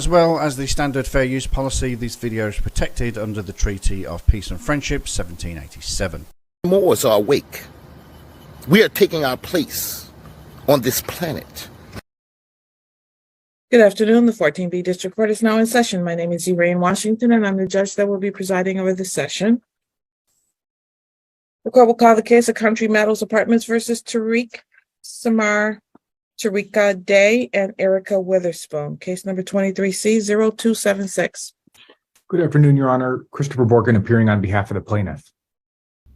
As well as the standard fair use policy, this video is protected under the Treaty of Peace and Friendship 1787. Moors are awake. We are taking our place on this planet. Good afternoon. The 14B District Court is now in session. My name is Elaine Washington, and I'm the judge that will be presiding over the session. The court will call the case of Country Meadows Apartments versus Tarik Samar Tariqa Dey and Erica Witherspoon. Case number 23C0276. Good afternoon, Your Honor. Christopher Borkin appearing on behalf of the plaintiff.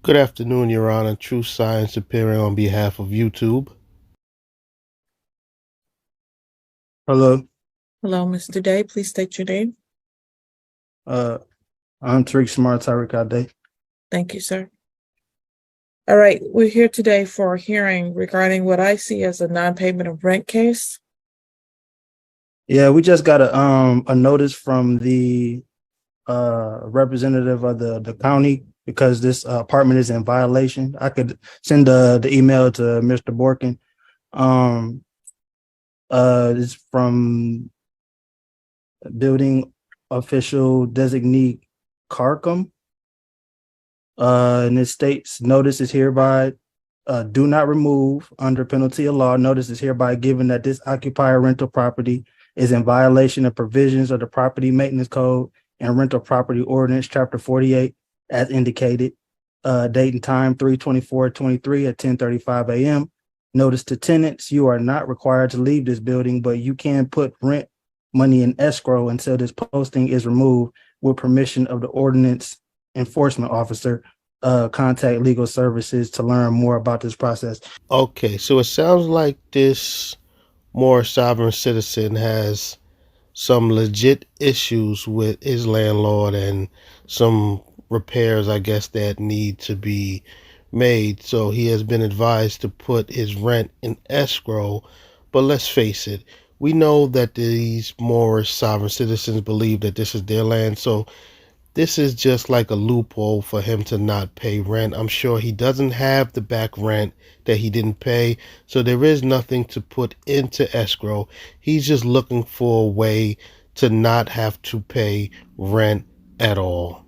Good afternoon, Your Honor. True Science appearing on behalf of YouTube. Hello. Hello, Mr. Dey. Please state your name. I'm Tarik Samar Tariqa Dey. Thank you, sir. All right, we're here today for a hearing regarding what I see as a non-payment of rent case. Yeah, we just got a notice from the representative of the county because this apartment is in violation. I could send the email to Mr. Borkin. It's from building official designee Carcom. And it states, notice is hereby, do not remove under penalty of law. Notice is hereby given that this occupier rental property is in violation of provisions of the Property Maintenance Code and Rental Property Ordinance, Chapter 48, as indicated. Date and time 3/24/23 at 10:35 a.m. Notice to tenants, you are not required to leave this building, but you can put rent money in escrow until this posting is removed with permission of the ordinance enforcement officer. Contact legal services to learn more about this process. Okay, so it sounds like this Moorish sovereign citizen has some legit issues with his landlord and some repairs, I guess, that need to be made. So he has been advised to put his rent in escrow. But let's face it, we know that these Moorish sovereign citizens believe that this is their land. So this is just like a loophole for him to not pay rent. I'm sure he doesn't have the back rent that he didn't pay. So there is nothing to put into escrow. He's just looking for a way to not have to pay rent at all.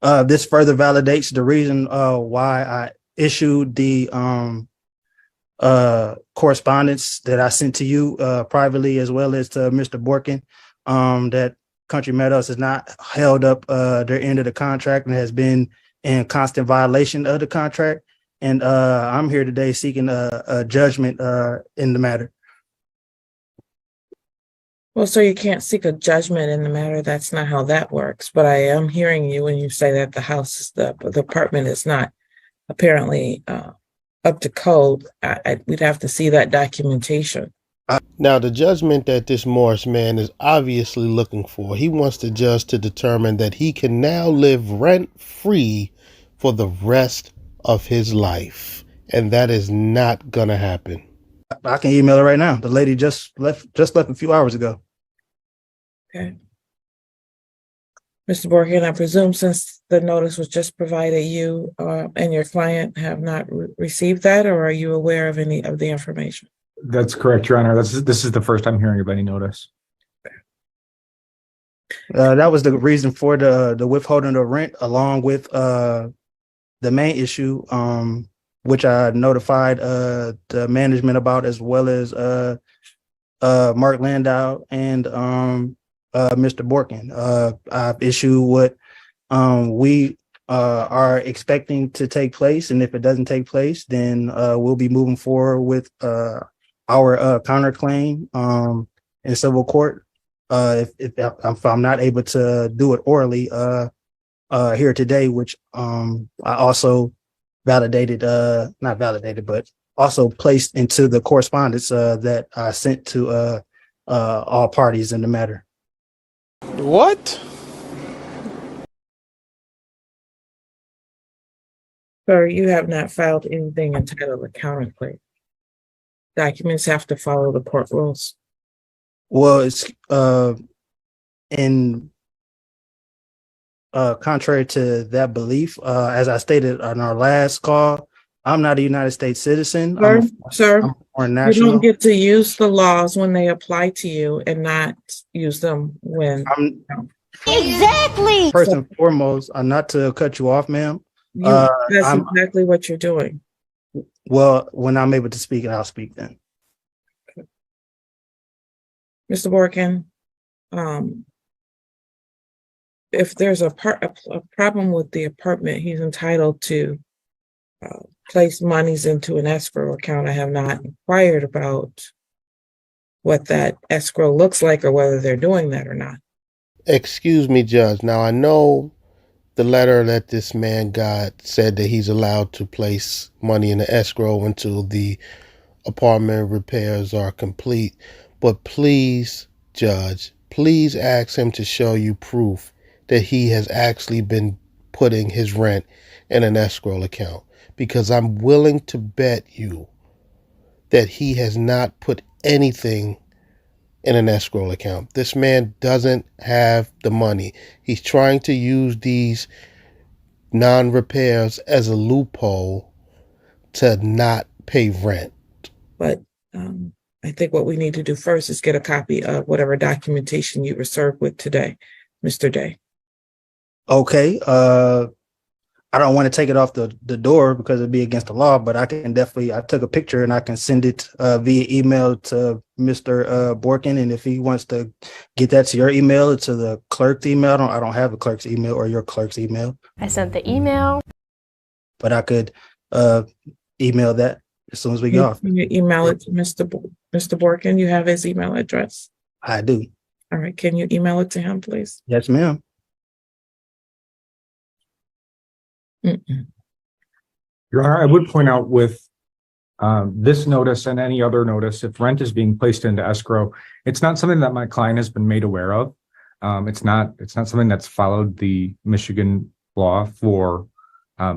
This further validates the reason why I issued the correspondence that I sent to you privately, as well as to Mr. Borkin, that Country Meadows has not held up their end of the contract and has been in constant violation of the contract. And I'm here today seeking a judgment in the matter. Well, so you can't seek a judgment in the matter. That's not how that works. But I am hearing you when you say that the apartment is not apparently up to code. We'd have to see that documentation. Now, the judgment that this Moorish man is obviously looking for, he wants the judge to determine that he can now live rent-free for the rest of his life. And that is not going to happen. I can email her right now. The lady just left a few hours ago. Okay. Mr. Borkin, I presume since the notice was just provided, you and your client have not received that, or are you aware of any of the information? That's correct, Your Honor. This is the first I'm hearing of any notice. That was the reason for the withholding of rent, along with the main issue, which I notified the management about, as well as Mark Landau and Mr. Borkin. I've issued what we are expecting to take place, and if it doesn't take place, then we'll be moving forward with our counterclaim in civil court. If I'm not able to do it orally here today, which I also validated, not validated, but also placed into the correspondence that I sent to all parties in the matter. What? Sir, you have not filed anything entitled a counterclaim. Documents have to follow the court rules. Well, it's in contrary to that belief, as I stated on our last call, I'm not a United States citizen. Sir, I'm a foreign you national. don't get to use the laws when they apply to you and not use them when. Exactly. First and foremost, not to cut you off, ma'am. That's I'm exactly what you're doing. well. When I'm able to speak, I'll speak then. Mr. Borkin, if there's a problem with the apartment, he's entitled to place monies into an escrow account. I have not inquired about what that escrow looks like or whether they're doing that or not. Excuse me, Judge. Now, I know the letter that this man got said that he's allowed to place money in the escrow until the apartment repairs are complete. But please, Judge, please ask him to show you proof that he has actually been putting his rent in an escrow account. Because I'm willing to bet you that he has not put anything in an escrow account. This man doesn't have the money. He's trying to use these non-repairs as a loophole to not pay rent. But I think what we need to do first is get a copy of whatever documentation you were served with today, Mr. Day. Okay. I don't want to take it off the door because it'd be against the law, but I can definitely, I took a picture and I can send it via email to Mr. Borkin. And if he wants to get that to your email or to the clerk's email, I don't have a clerk's email or your clerk's email. I sent the email. But I could email that as soon as we get off. Can you email it to Mr. Borkin? You have his email address? I do. All right. Can you email it to him, please? Yes, ma'am. Your Honor, I would point out with this notice and any other notice, if rent is being placed into escrow, it's not something that my client has been made aware of. It's not something that's followed the Michigan law for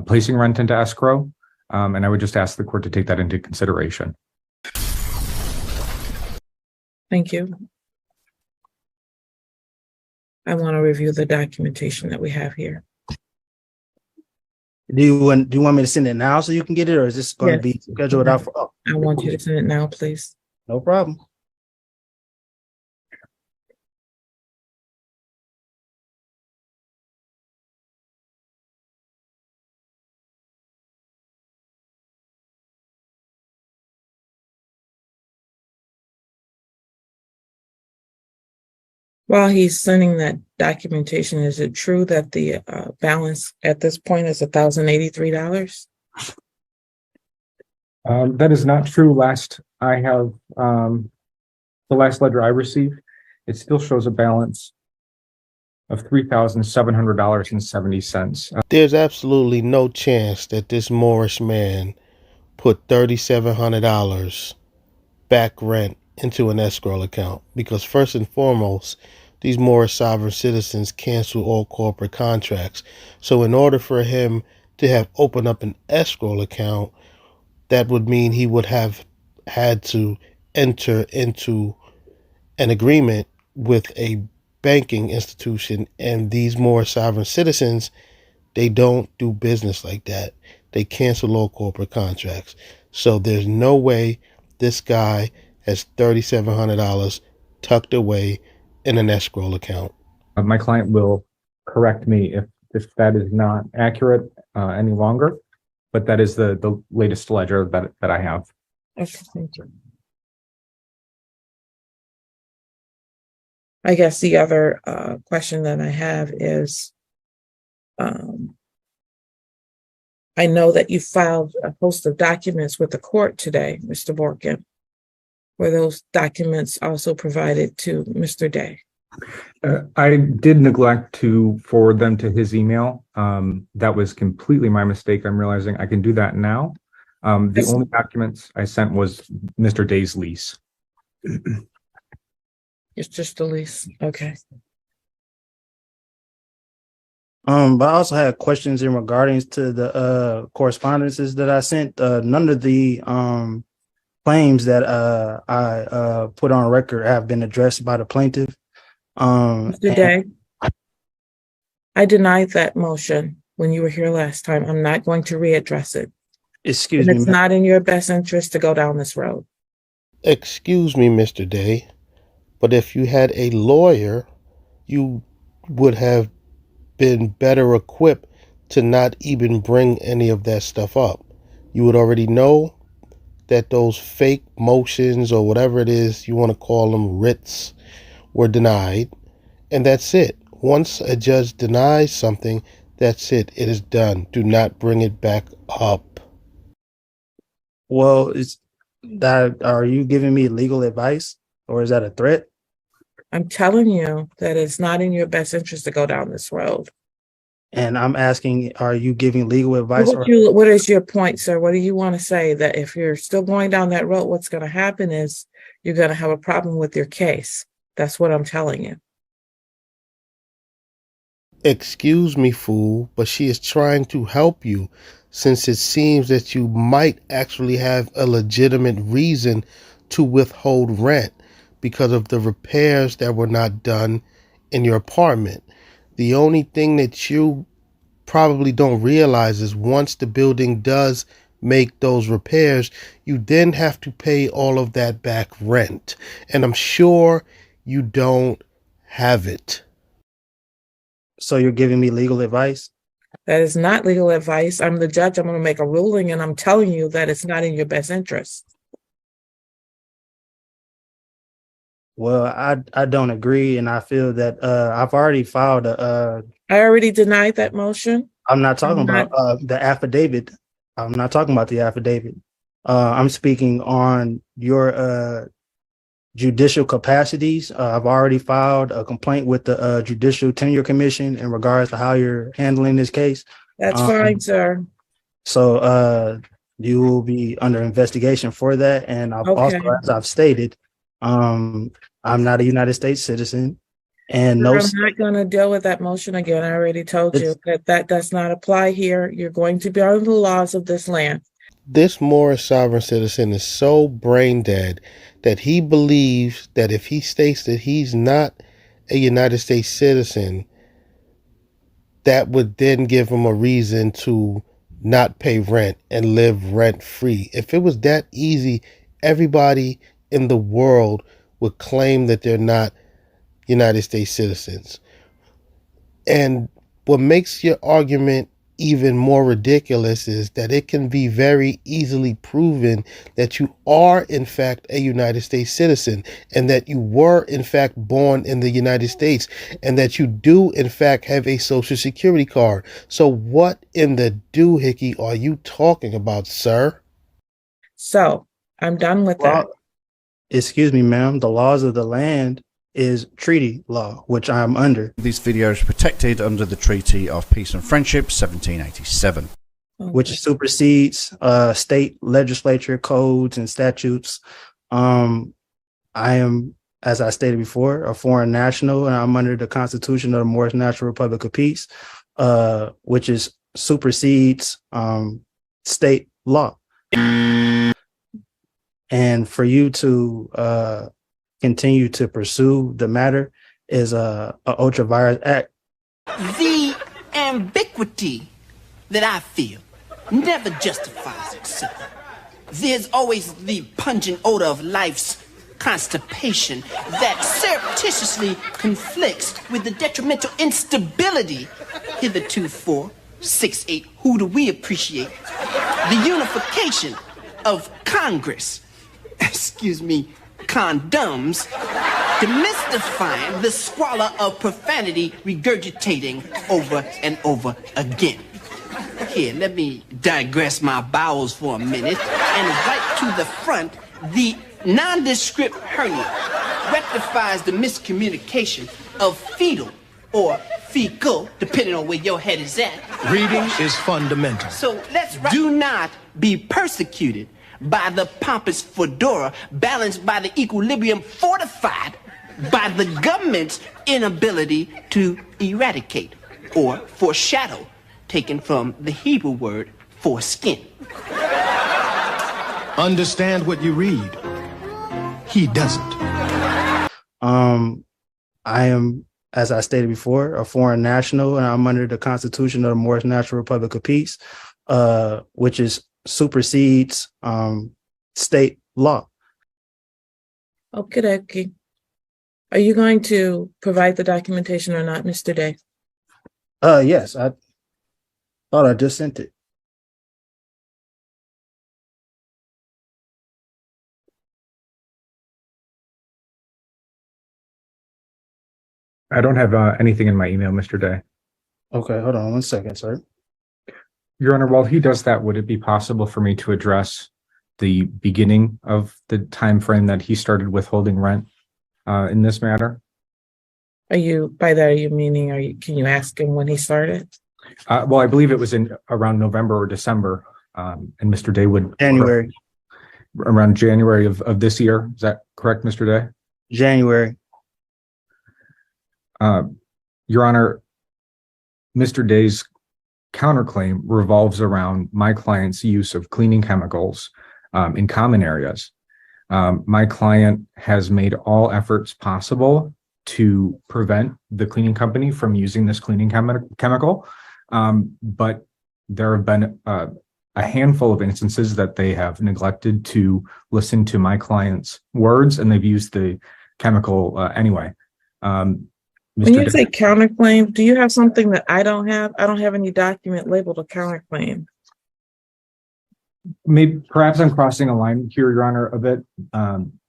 placing rent into escrow. And I would just ask the court to take that into consideration. Thank you. I want to review the documentation that we have here. Do you want me to send it now so you can get it, or is this going to be scheduled out for? Oh, I want you to send it now, please. no problem. While he's sending that documentation, is it true that the balance at this point is $1,083? That is not true. The last ledger I received, it still shows a balance of $3,700.70. There's absolutely no chance that this Moorish man put $3,700 back rent into an escrow account, because first and foremost, these Moorish sovereign citizens cancel all corporate contracts. So in order for him to have opened up an escrow account, that would mean he would have had to enter into an agreement with a banking institution, and these Moorish sovereign citizens, they don't do business like that. They cancel all corporate contracts. So there's no way this guy has $3,700 tucked away in an escrow account. My client will correct me if that is not accurate any longer, but that is the latest ledger that I have. Okay, thank you. I guess the other question that I have is, I know that you filed a host of documents with the court today, Mr. Borkin. Were those documents also provided to Mr. Day? I did neglect to forward them to his email. That was completely my mistake. I'm realizing I can do that now. The only documents I sent was Mr. Day's lease. It's just the lease. Okay. But I also had questions in regarding to the correspondences that I sent. None of the claims that I put on record have been addressed by the plaintiff. Mr. Day, I denied that motion when you were here last time. I'm not going to readdress it. Excuse And me, it's not in your best interest to go down this road. Excuse me, Mr. Day, but if you had a lawyer, you would have been better equipped to not even bring any of that stuff up. You would already know that those fake motions or whatever it is you want to call them, writs, were denied, and that's it. Once a judge denies something, that's it. It is done. Do not bring it back up. well, is that, are you giving me legal advice or is that a threat? I'm telling you that it's not in your best interest to go down this road. And I'm asking, are you giving legal advice? What is your point, sir? What do you want to say? That if you're still going down that road, what's going to happen is you're going to have a problem with your case. That's what I'm telling you. Excuse me, fool, but she is trying to help you, since it seems that you might actually have a legitimate reason to withhold rent because of the repairs that were not done in your apartment. The only thing that you probably don't realize is once the building does make those repairs, you then have to pay all of that back rent. And I'm sure you don't have it. So you're giving me legal advice? That is not legal advice. I'm the judge. I'm going to make a ruling, and I'm telling you that it's not in your best interest. Well, I don't agree, and I feel that I've already filed a. I already denied that motion. I'm not talking about the affidavit. I'm not talking about the affidavit. I'm speaking on your judicial capacities. I've already filed a complaint with the Judicial Tenure Commission in regards to how you're handling this case. That's fine, sir. So you will be under investigation for that. And I've also, as I've stated, I'm not a United States citizen. And I'm not going to deal with that motion again. I already told you that does not apply here. You're going to be under the laws of this land. This Moorish sovereign citizen is so brain dead that he believes that if he states that he's not a United States citizen, that would then give him a reason to not pay rent and live rent free. If it was that easy, everybody in the world would claim that they're not United States citizens. And what makes your argument even more ridiculous is that it can be very easily proven that you are in fact a United States citizen, and that you were in fact born in the United States, and that you do in fact have a social security card. So what in the doohickey are you talking about, sir? So I'm done with that. Excuse me, ma'am. The laws of the land is treaty law, which I'm under. These videos are protected under the Treaty of Peace and Friendship, 1787. Which supersedes state legislature codes and statutes. I am, as I stated before, a foreign national, and I'm under the Constitution of the Moorish Natural Republic of Peace, which is supersedes state law. And for you to continue to pursue the matter is a ultra-virus act. The ambiguity that I feel never justifies itself. There's always the pungent odor of life's constipation that surreptitiously conflicts with the detrimental instability hitherto for 6-8. Who do we appreciate? The unification of Congress, excuse me, condoms, demystifying the squalor of profanity regurgitating over and over again. Here, let me digress my bowels for a minute and right to the front, the nondescript hernia rectifies the miscommunication of fetal or fecal, depending on where your head is at. Reading is fundamental. So do not be persecuted by the pompous fedora, balanced by the equilibrium fortified by the government's inability to eradicate or foreshadow, taken from the Hebrew word foreskin. Understand what you read. He doesn't. I am, as I stated before, a foreign national, and I'm under the Constitution of the Moorish Natural Republic of Peace, which is supersedes state law. Okay. Are you going to provide the documentation or not, Mr. Day? Yes, I thought I just sent it. I don't have anything in my email, Mr. Day. Okay, hold on 1 second, sir. Your Honor, while he does that, would it be possible for me to address the beginning of the time frame that he started withholding rent in this matter? Are you meaning, can you ask him when he started? Well, I believe it was in around November or December, and Mr. Day would January. Around January of this year. Is that correct, Mr. Day? January. Your Honor, Mr. Day's counterclaim revolves around my client's use of cleaning chemicals in common areas. My client has made all efforts possible to prevent the cleaning company from using this cleaning chemical, but there have been a handful of instances that they have neglected to listen to my client's words, and they've used the chemical anyway. When you say counterclaim, do you have something that I don't have? I don't have any document labeled a counterclaim. Maybe perhaps I'm crossing a line here, Your Honor, a bit.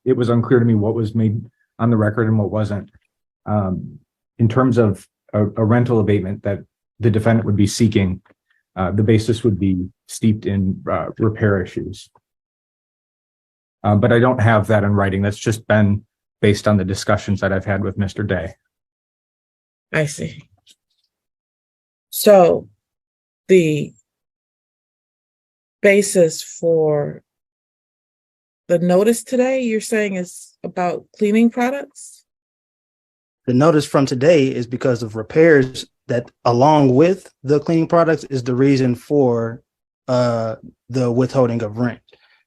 It was unclear to me what was made on the record and what wasn't. In terms of a rental abatement that the defendant would be seeking, the basis would be steeped in repair issues. But I don't have that in writing. That's just been based on the discussions that I've had with Mr. Day. I see. So the basis for the notice today, you're saying, is about cleaning products? The notice from today is because of repairs that, along with the cleaning products, is the reason for the withholding of rent.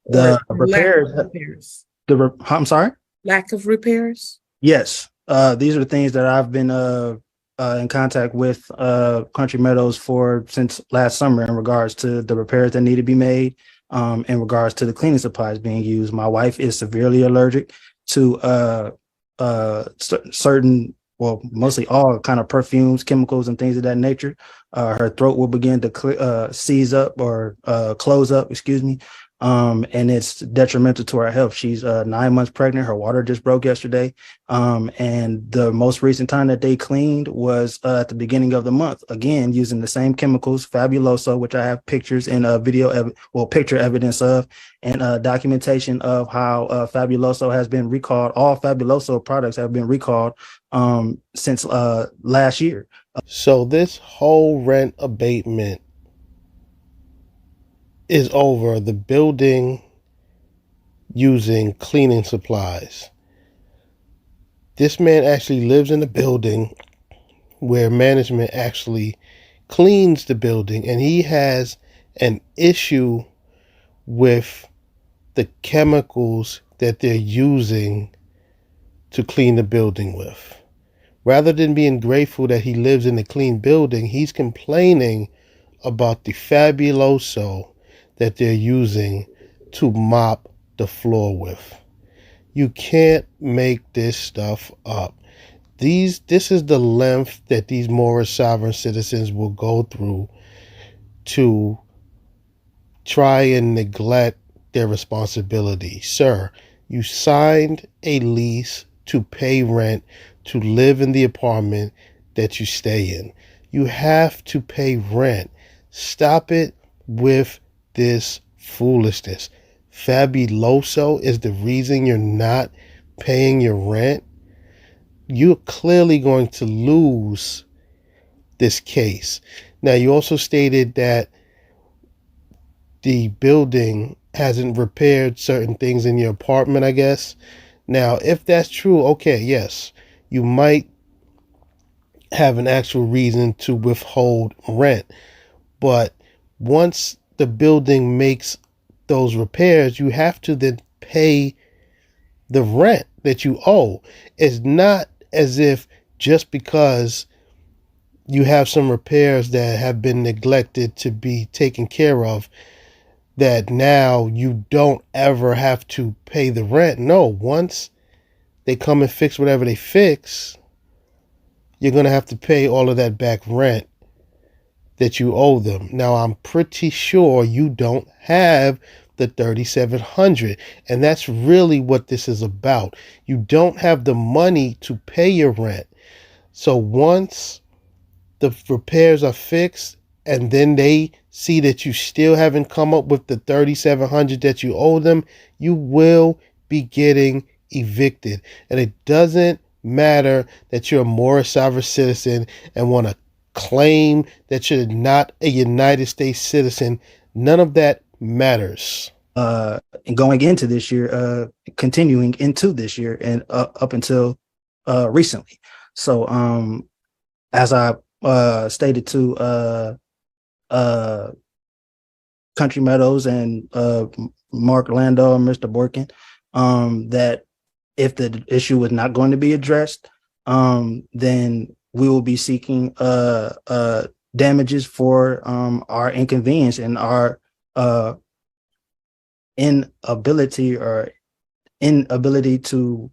The repairs. I'm sorry? Lack of repairs? Yes. These are the things that I've been in contact with Country Meadows for since last summer in regards to the repairs that need to be made, in regards to the cleaning supplies being used. My wife is severely allergic to certain, well, mostly all kind of perfumes, chemicals, and things of that nature. Her throat will begin to seize up or close up, excuse me. And it's detrimental to her health. She's 9 months pregnant. Her water just broke yesterday. And the most recent time that they cleaned was at the beginning of the month, again, using the same chemicals, Fabuloso, which I have pictures and picture evidence of, and documentation of how Fabuloso has been recalled. All Fabuloso products have been recalled since last year. So this whole rent abatement is over the building using cleaning supplies. This man actually lives in a building where management actually cleans the building, and he has an issue with the chemicals that they're using to clean the building with. Rather than being grateful that he lives in a clean building, he's complaining about the Fabuloso that they're using to mop the floor with. You can't make this stuff up. This is the length that these Moorish sovereign citizens will go through to try and neglect their responsibility. Sir, you signed a lease to pay rent, to live in the apartment that you stay in. You have to pay rent. Stop it with this foolishness. Fabuloso is the reason you're not paying your rent. You're clearly going to lose this case. Now, you also stated that the building hasn't repaired certain things in your apartment, I guess. Now, if that's true, okay, yes, you might have an actual reason to withhold rent. But once the building makes those repairs, you have to then pay the rent that you owe. It's not as if just because you have some repairs that have been neglected to be taken care of, that now you don't ever have to pay the rent. No, once they come and fix whatever they fix, you're going to have to pay all of that back rent that you owe them. Now, I'm pretty sure you don't have the $3,700, and that's really what this is about. You don't have the money to pay your rent. So once the repairs are fixed and then they see that you still haven't come up with the $3,700 that you owe them, you will be getting evicted. And it doesn't matter that you're a Moorish sovereign citizen and want to claim that you're not a United States citizen. None of that matters. And going into this year, continuing into this year, and up until recently. So, as I stated to Country Meadows and Mark Landau and Mr. Borkin, that if the issue was not going to be addressed, then we will be seeking damages for our inconvenience and our inability to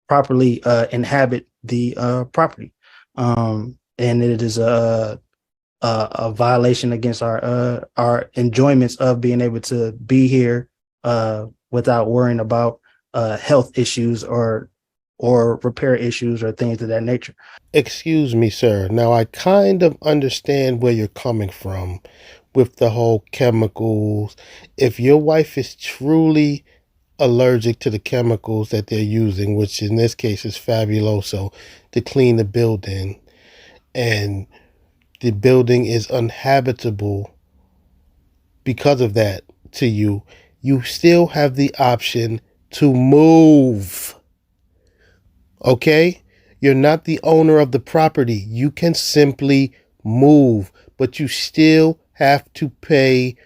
properly inhabit the property, and it is a violation against our enjoyments of being able to be here without worrying about health issues or repair issues or things of that nature. Excuse me, sir. Now, I kind of understand where you're coming from with the whole chemicals. If your wife is truly allergic to the chemicals that they're using, which in this case is Fabuloso, to clean the building, and the building is uninhabitable because of that to you, you still have the option to move. Okay? You're not the owner of the property. You can simply move, but you still have to pay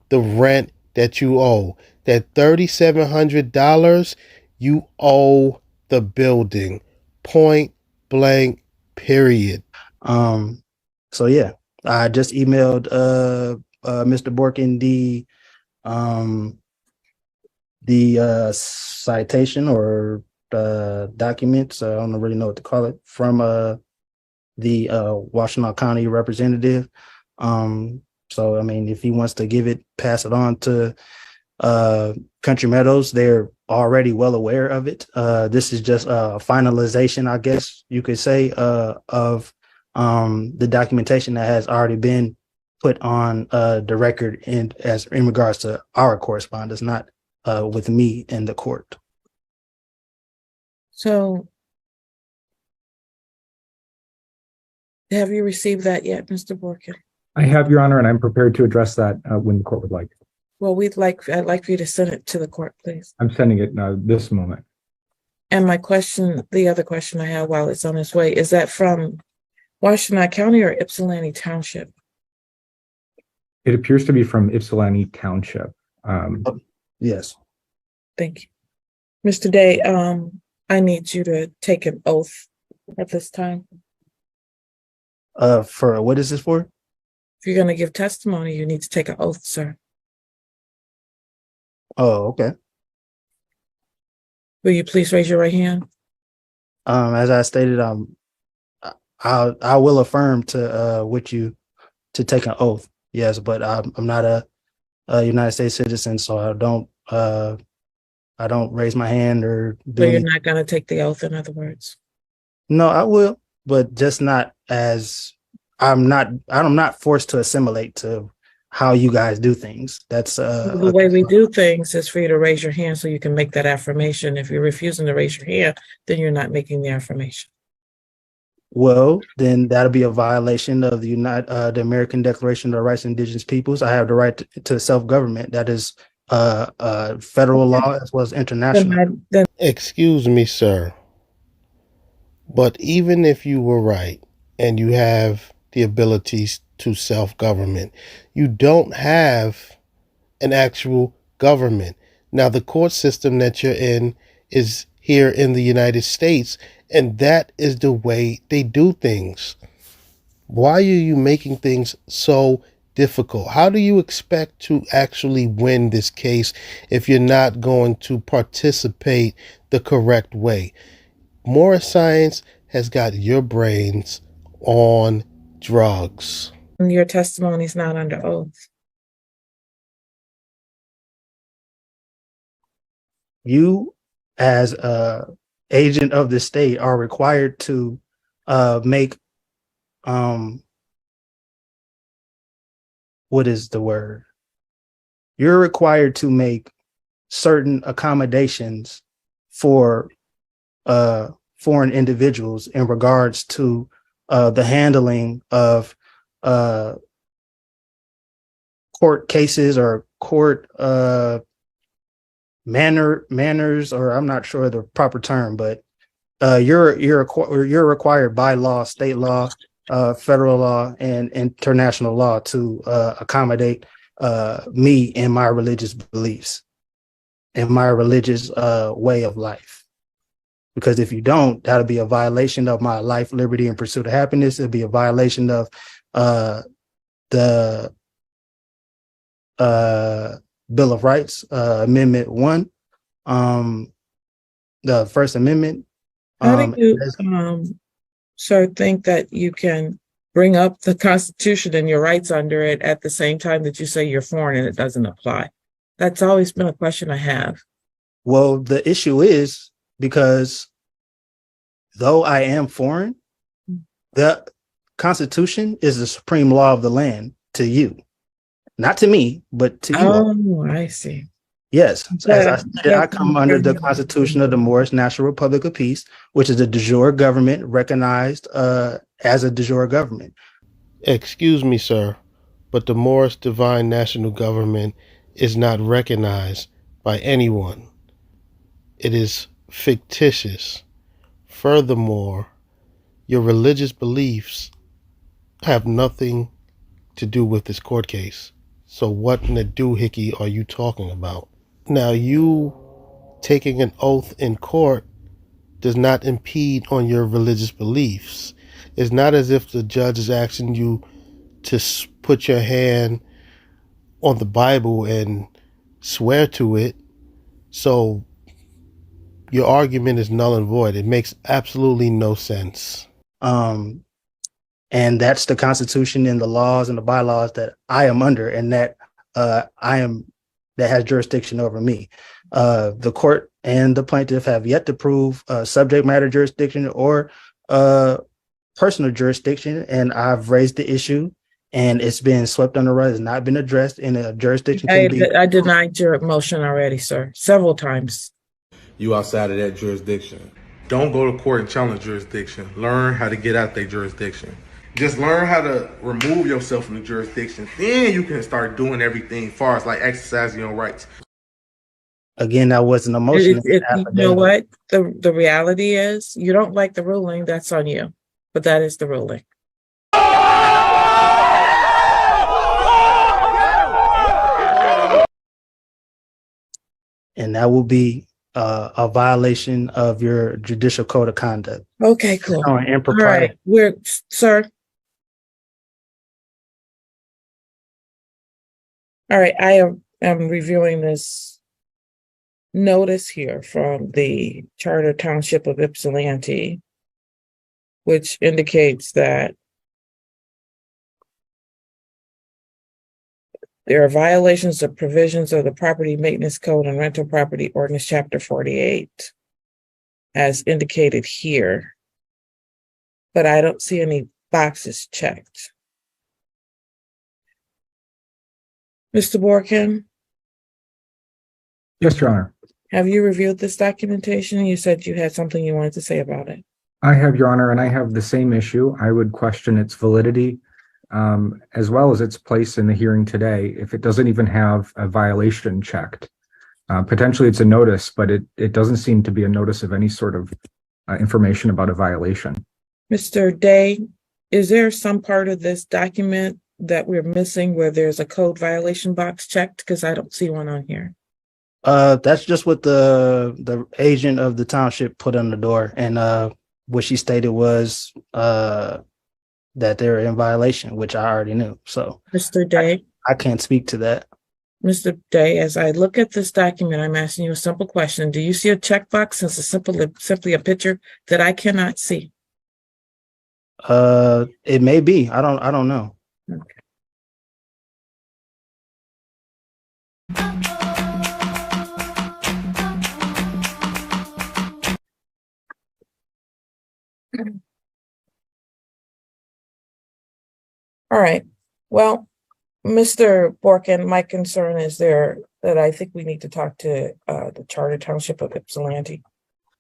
the rent that you owe. That $3,700 you owe the building. Point blank, period. So yeah, I just emailed Mr. Borkin the citation or documents. I don't really know what to call it, from the Washtenaw County representative. So I mean, if he wants to give it, pass it on to Country Meadows, they're already well aware of it. This is just a finalization, I guess you could say, of the documentation that has already been put on the record in regards to our correspondence, not with me in the court. So, have you received that yet, Mr. Borkin? I have, Your Honor, and I'm prepared to address that when the court would like. Well, I'd like for you to send it to the court, please. I'm sending it this moment. And my question, the other question I have while it's on its way, is that from Washtenaw County or Ypsilanti Township? It appears to be from Ypsilanti Township. Yes. Thank you. Mr. Day, I need you to take an oath at this time. For what is this for? If you're going to give testimony, you need to take an oath, sir. Oh, okay. Will you please raise your right hand? As I stated, I will affirm to with you to take an oath. Yes, but I'm not a United States citizen, so I don't raise my hand or do. So you're not going to take the oath, in other words? No, I will, but just not as I'm not forced to assimilate to how you guys do things. That's the way we do things is for you to raise your hand so you can make that affirmation. If you're refusing to raise your hand, then you're not making the affirmation. Well, then that'll be a violation of the American Declaration of the Rights of Indigenous Peoples. I have the right to self-government. That is federal law as well as international. Excuse me, sir. But even if you were right and you have the abilities to self-government, you don't have an actual government. Now, the court system that you're in is here in the United States, and that is the way they do things. Why are you making things so difficult. How do you expect to actually win this case if you're not going to participate the correct way? Moorish science has got your brains on drugs. Your testimony is not under oath. You, as a agent of the state, are required to make what is the word? You're required to make certain accommodations for foreign individuals in regards to the handling of court cases or court manners, or I'm not sure the proper term, but you're required by law, state law, federal law, and international law to accommodate me in my religious beliefs and my religious way of life. Because if you don't, that'll be a violation of my life, liberty, and pursuit of happiness. It'll be a violation of the Bill of Rights, Amendment 1, the First Amendment. How do you, sir, think that you can bring up the Constitution and your rights under it at the same time that you say you're foreign and it doesn't apply? That's always been a question I have. Well, the issue is because though I am foreign, the Constitution is the supreme law of the land to you. Not to me, but to you. Oh, I see. Yes, as I said, I come under the Constitution of the Moorish National Republic of Peace, which is a de jure government recognized as a de jure government. Excuse me, sir, but the Moorish Divine National Government is not recognized by anyone. It is fictitious. Furthermore, your religious beliefs have nothing to do with this court case. So what in the doohickey are you talking about? Now, you taking an oath in court does not impede on your religious beliefs. It's not as if the judge is asking you to put your hand on the Bible and swear to it. So your argument is null and void. It makes absolutely no sense. And that's the Constitution and the laws and the bylaws that I am under, and that that has jurisdiction over me. The court and the plaintiff have yet to prove subject matter jurisdiction or personal jurisdiction, and I've raised the issue, and it's been swept under the rug. It's not been addressed in a jurisdiction. I denied your motion already, sir, several times. You outside of that jurisdiction. Don't go to court and challenge jurisdiction. Learn how to get out their jurisdiction. Just learn how to remove yourself from the jurisdiction. Then you can start doing everything as far as like exercising your rights. Again, that wasn't a motion. You know what? The reality is you don't like the ruling. That's on you. But that is the ruling. And that will be a violation of your judicial code of conduct. Okay, cool. All right, sir. All right, I am reviewing this notice here from the Charter Township of Ypsilanti, which indicates that there are violations of provisions of the Property Maintenance Code and Rental Property Ordinance, Chapter 48, as indicated here. But I don't see any boxes checked. Mr. Borkin? Yes, Your Honor. Have you reviewed this documentation? You said you had something you wanted to say about it. I have, Your Honor, and I have the same issue. I would question its validity, as well as its place in the hearing today, if it doesn't even have a violation checked. Potentially it's a notice, but it doesn't seem to be a notice of any sort of information about a violation. Mr. Day, is there some part of this document that we're missing where there's a code violation box checked? Because I don't see one on here. That's just what the agent of the township put on the door, and what she stated was that they're in violation, which I already knew. So Mr. Day, I can't speak to that. Mr. Day, as I look at this document, I'm asking you a simple question. Do you see a checkbox since it's simply a picture that I cannot see? It may be. I don't know. Okay. All right. Well, Mr. Borkin, my concern is that I think we need to talk to the Charter Township of Ypsilanti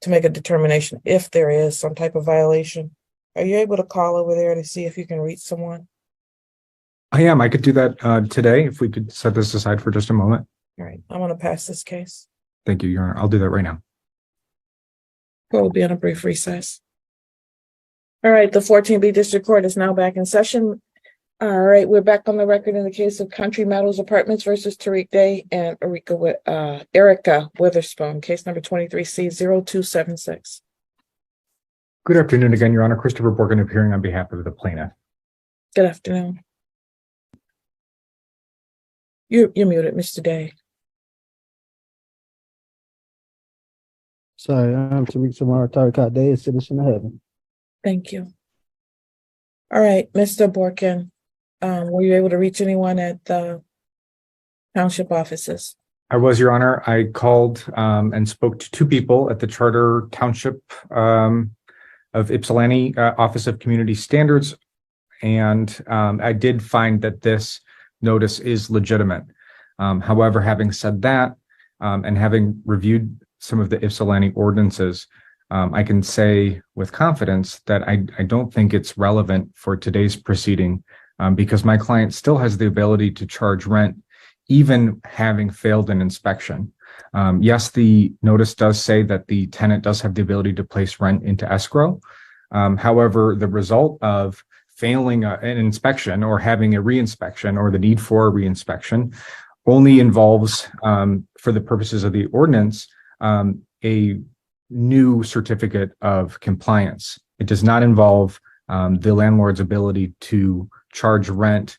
to make a determination if there is some type of violation. Are you able to call over there to see if you can reach someone? I am. I could do that today if we could set this aside for just a moment. All right. I'm going to pass this case. Thank you, Your Honor. I'll do that right now. We'll be on a brief recess. All right. The 14B District Court is now back in session. All right. We're back on the record in the case of Country Meadows Apartments versus Tarik Dey and Erica Witherspoon, case number 23C0276. Good afternoon again, Your Honor. Christopher Borkin appearing on behalf of the plaintiff. Good afternoon. You're muted, Mr. Day. Sorry, I'm Tarik Samar Tariqa Dey, a citizen of heaven. Thank you. All right, Mr. Borkin, were you able to reach anyone at the township offices? I was, Your Honor. I called and spoke to two people at the Charter Township of Ypsilanti Office of Community Standards, and I did find that this notice is legitimate. However, having said that, and having reviewed some of the Ypsilanti ordinances, I can say with confidence that I don't think it's relevant for today's proceeding because my client still has the ability to charge rent even having failed an inspection. Yes, the notice does say that the tenant does have the ability to place rent into escrow. However, the result of failing an inspection or having a reinspection or the need for a reinspection only involves, for the purposes of the ordinance, a new certificate of compliance. It does not involve the landlord's ability to charge rent.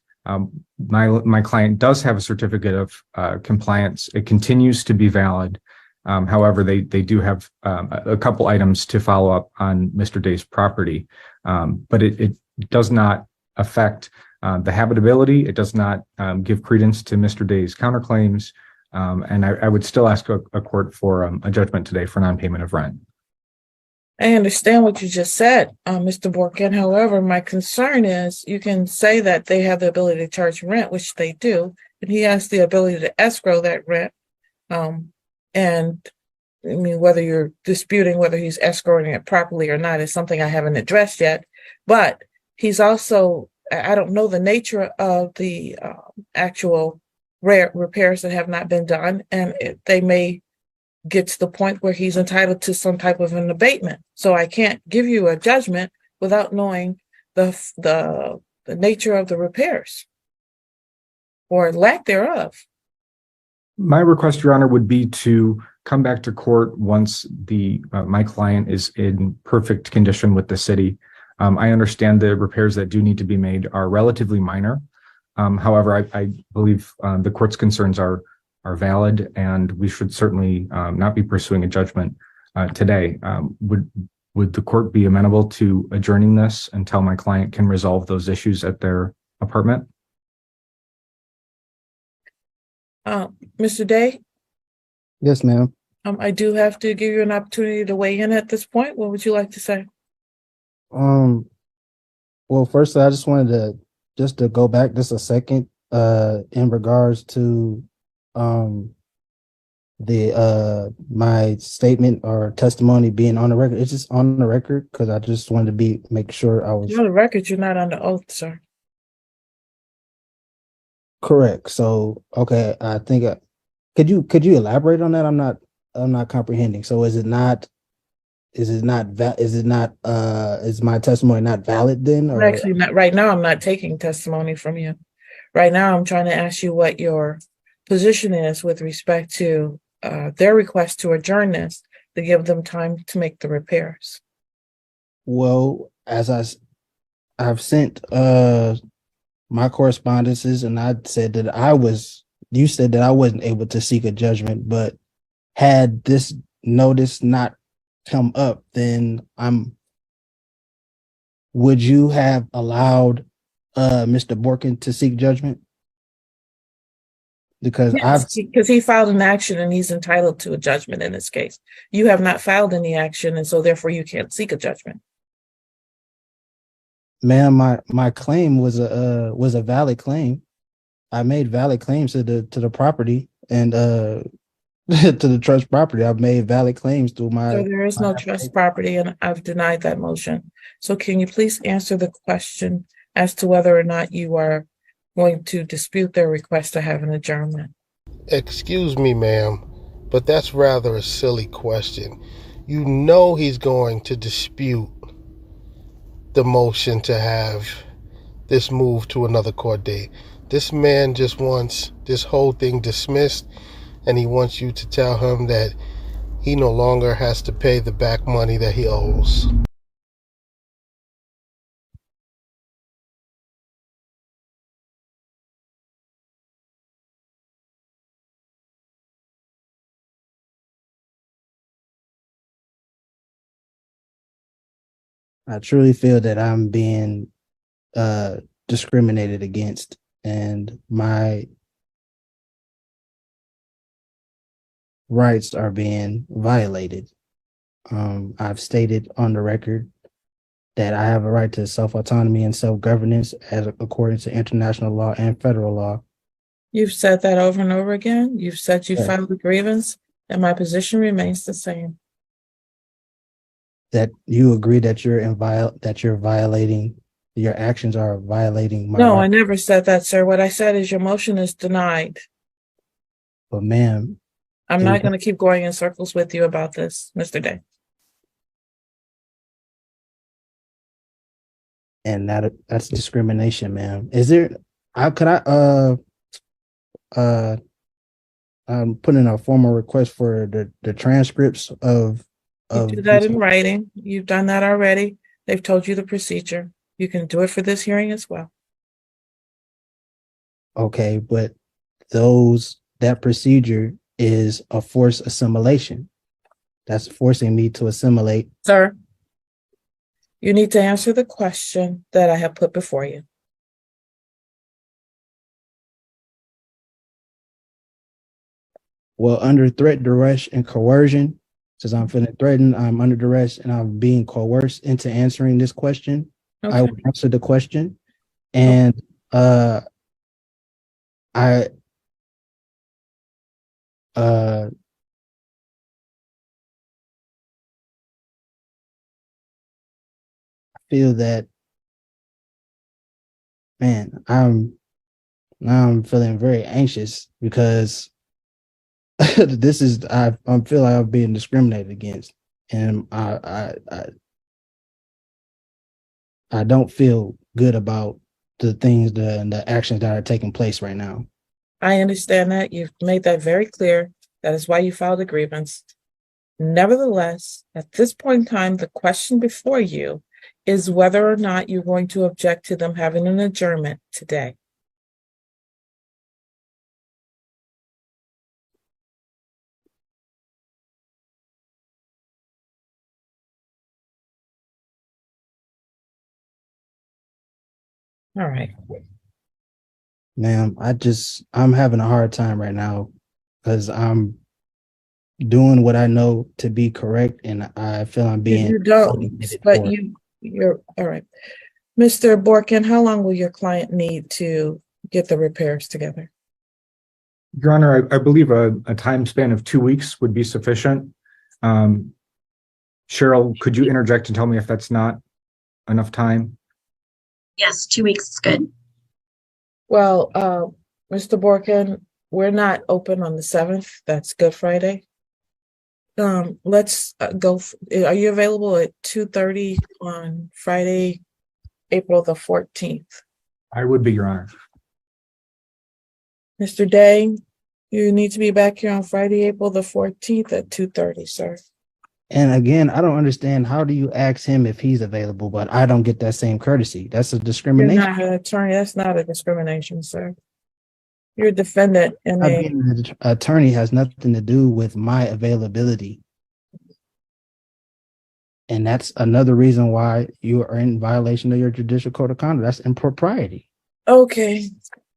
My client does have a certificate of compliance. It continues to be valid. However, they do have a couple items to follow up on Mr. Dey's property, but it does not affect the habitability. It does not give credence to Mr. Dey's counterclaims. And I would still ask a court for a judgment today for non-payment of rent. I understand what you just said, Mr. Borkin. However, my concern is you can say that they have the ability to charge rent, which they do, and he has the ability to escrow that rent. And I mean, whether you're disputing whether he's escrowing it properly or not is something I haven't addressed yet. But he's also, I don't know the nature of the actual repairs that have not been done, and they may get to the point where he's entitled to some type of an abatement. So I can't give you a judgment without knowing the nature of the repairs or lack thereof. My request, Your Honor, would be to come back to court once my client is in perfect condition with the city. I understand the repairs that do need to be made are relatively minor. However, I believe the court's concerns are valid, and we should certainly not be pursuing a judgment today. Would the court be amenable to adjourning this until my client can resolve those issues at their apartment? Mr. Dey? Yes, ma'am. I do have to give you an opportunity to weigh in at this point. What would you like to say? Well, first, I just wanted to go back just a second in regards to my statement or testimony being on the record. It's just on the record because I just wanted to make sure I was You're on the record. You're not under oath, sir. correct. So, okay, I think could you elaborate on that? I'm not comprehending. So, is my testimony not valid then? Or Actually, not right now. I'm not taking testimony from you. Right now, I'm trying to ask you what your position is with respect to their request to adjourn this to give them time to make the repairs. well, as I've sent my correspondences, and I said that you said that I wasn't able to seek a judgment, but had this notice not come up, then would you have allowed Mr. Borkin to seek judgment? Because Yes, because he filed an action and he's entitled to a judgment in this case. You have not filed any action, and so therefore you can't seek a judgment. ma'am, my claim was a valid claim. I made valid claims to the property and to the trust property. I've made valid claims through So there is no trust property, and I've denied that motion. So can you please answer the question as to whether or not you are going to dispute their request to have an adjournment? Excuse me, ma'am, but that's rather a silly question. You know he's going to dispute the motion to have this moved to another court date. This man just wants this whole thing dismissed, and he wants you to tell him that he no longer has to pay the back money that he owes. I truly feel that I'm being discriminated against, and my rights are being violated. I've stated on the record that I have a right to self-autonomy and self-governance as according to international law and federal law. You've said that over and over again. You've said you Yeah. filed a grievance, and my position remains the same. That you agree that you're violating, your actions are violating my No, I right. never said that, sir. What I said is your motion is denied. But ma'am, I'm not going to keep going in circles with you about this, Mr. Day. and that's discrimination, ma'am. Is there I'm putting a formal request for the transcripts of You do that in writing. You've done that already. They've told you the procedure. You can do it for this hearing as well. Okay, but that procedure is a forced assimilation. That's forcing me to assimilate. Sir, you need to answer the question that I have put before you. Well, under threat, duress, and coercion, since I'm feeling threatened, I'm under duress, and I'm being coerced into answering this question. Okay. I will answer the question, and I feel that, man, I'm feeling very anxious because I'm feeling like I'm being discriminated against, and I don't feel good about the things, the actions that are taking place right now. I understand that. You've made that very clear. That is why you filed a grievance. Nevertheless, at this point in time, the question before you is whether or not you're going to object to them having an adjournment today. All right. Ma'am, I'm having a hard time right now because I'm doing what I know to be correct, and I feel I'm being. You don't, but you're all right. Mr. Borkin, how long will your client need to get the repairs together? Your Honor, I believe a time span of 2 weeks would be sufficient. Cheryl, could you interject and tell me if that's not enough time? Yes, 2 weeks is good. Well, Mr. Borkin, we're not open on the 7th. That's Good Friday. Let's go. Are you available at 2:30 on Friday, April the 14th? I would be, Your Honor. Mr. Day, you need to be back here on Friday, April the 14th at 2:30, sir. And again, I don't understand, how do you ask him if he's available, but I don't get that same courtesy? That's a You're discrimination. not an attorney. That's not a discrimination, sir. You're a defendant in Not a. being an attorney has nothing to do with my availability. And that's another reason why you are in violation of your judicial code of conduct. That's impropriety. Okay.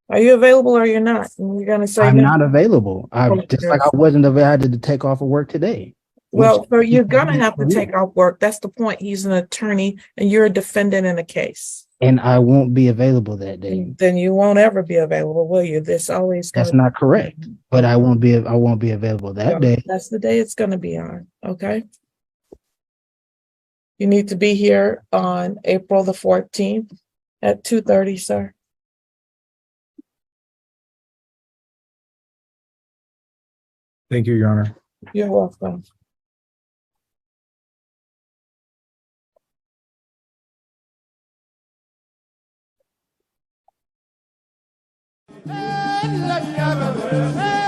Are you available or you're not? And you're gonna say I'm no. not available. I'm just like I wasn't available. I had to take off of work today. Well, so you're gonna have to take off work. That's the point. He's an attorney and you're a defendant in a case. And I won't be available that day. Then you won't ever be available, will you? This always That's gonna not correct. But I won't be available that day. That's the day it's gonna be on. Okay. You need to be here on April the 14th at 2:30, sir. Thank you, Your Honor. You're welcome. Let me